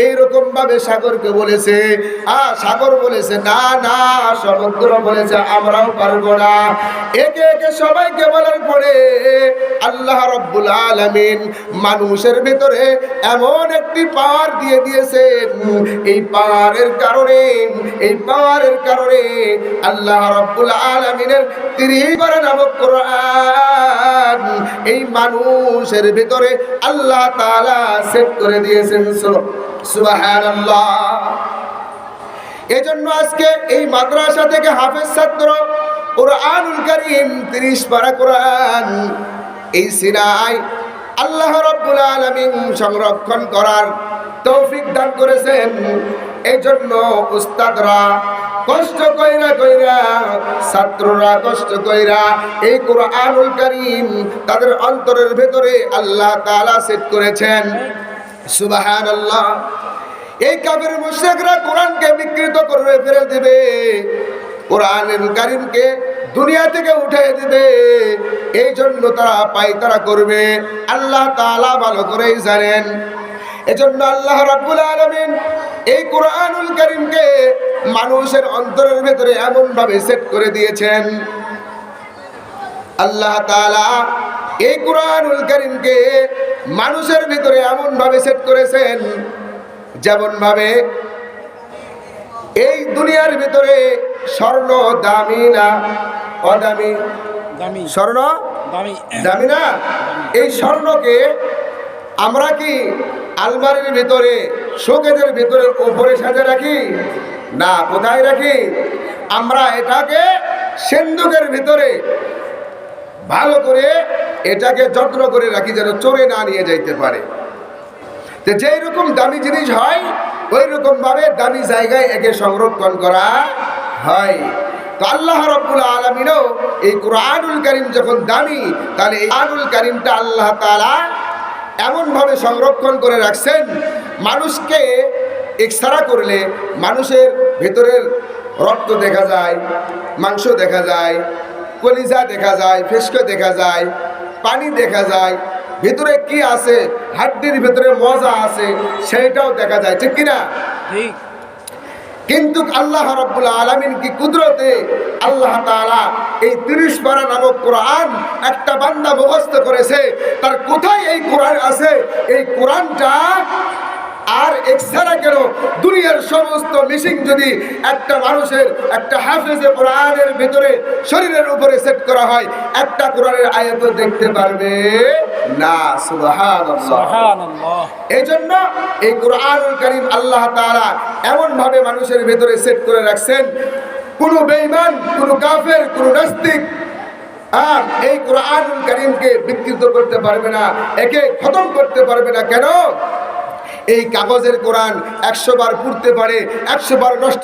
এইরকম ভাবে সাগরকে বলেছে, সাগর বলেছে না না, সমুদ্র বলেছে আমরাও পারবো না। একে একে সবাইকে বলার পরে আল্লাহ রাব্বুল আলামিন মানুষের ভিতরে এমন একটি পাওয়ার দিয়ে দিয়েছেন, এই পাওয়ারের কারণে আল্লাহ রাব্বুল আলামিনের 30 পারা নামক কোরআন এই মানুষের ভিতরে আল্লাহ তাআলা সেট করে দিয়েছেন। সুবহানাল্লাহ। এজন্য আজকে এই মাদ্রাসা থেকে হাফেজ ছাত্র কোরআনুল কারীম 30 পারা কোরআন এই সিনায় আল্লাহ রাব্বুল আলামিন সংরক্ষণ করার তৌফিক দান করেছেন। এই জন্য উস্তাদরা কষ্ট কইরা ছাত্ররা কষ্ট কইরা এই কোরআনুল কারীম তাদের অন্তরের ভেতরে আল্লাহ তাআলা সেট করেছেন। সুবহানাল্লাহ। এই কাফের মুশরিকরা কোরআনকে বিকৃত করে ফেলে দিবে, কোরআনুল কারীমকে দুনিয়া থেকে উঠিয়ে দিবে। এই জন্য তারা পায়তারা করবে, আল্লাহ তাআলা ভালো করেই জানেন। এজন্য আল্লাহ রাব্বুল আলামিন এই কোরআনুল কারীমকে মানুষের অন্তরের ভিতরে এমন ভাবে সেট করে দিয়েছেন। আল্লাহ তাআলা এই কোরআনুল কারীমকে মানুষের ভিতরে এমন ভাবে সেট করেছেন যেমন ভাবে এই দুনিয়ার ভিতরে স্বর্ণ দামি না অদামি? স্বর্ণ দামি না? এই স্বর্ণকে আমরা কি আলমারির ভিতরে শোকেজের ভিতরে উপরে সাজে রাখি? না। কোথায় রাখি? আমরা এটাকে সিন্ধুকের ভিতরে ভালো করে এটাকে যত্ন করে রাখি যেন চোরে না নিয়ে যাইতে পারে। তো যেই রকম দামি জিনিস হয় ওই রকম ভাবে দামি জায়গায় একে সংরক্ষণ করা হয়। তো আল্লাহ রাব্বুল আলামিনও এই কোরআনুল কারীম যখন দামি, তাহলে এই কোরআনুল কারীমটা আল্লাহ তাআলা এমন ভাবে সংরক্ষণ করে রাখছেন, মানুষকে এক্সরা করলে মানুষের ভেতরের রক্ত দেখা যায়, মাংস দেখা যায়, কলিজা দেখা যায়, ফেসকে দেখা যায়, পানি দেখা যায়, ভিতরে কি আছে, হাড্ডির ভিতরে মজা আছে সেইটাও দেখা যায়, ঠিক কিনা? ঠিক। কিন্তু আল্লাহ রাব্বুল আলামিন কি কুদরতে আল্লাহ তাআলা এই 30 পারা নামক কোরআন একটা বান্দা মুখস্থ করেছে, তার কোথায় এই কোরআন আছে? এই কোরআনটা আর এক্সরা কেন, দুনিয়ার সমস্ত মিশিং যদি একটা মানুষের একটা হাফেজে কোরআনের ভিতরে শরীরের উপরে সেট করা হয়, একটা কোরআনের আয়াত দেখতে পারবে না। সুবহানাল্লাহ। এই জন্য এই কোরআনুল কারীম আল্লাহ তাআলা এমন ভাবে মানুষের ভিতরে সেট করে রাখছেন, কোন বেঈমান, কোন কাফের, কোন নাস্তিক আর এই কোরআনুল কারীমকে বিকৃত করতে পারবে না, একে খতম করতে পারবে না। কেন? এই কাগজের কোরআন 100 বার পড়তে পারে, 100 বার নষ্ট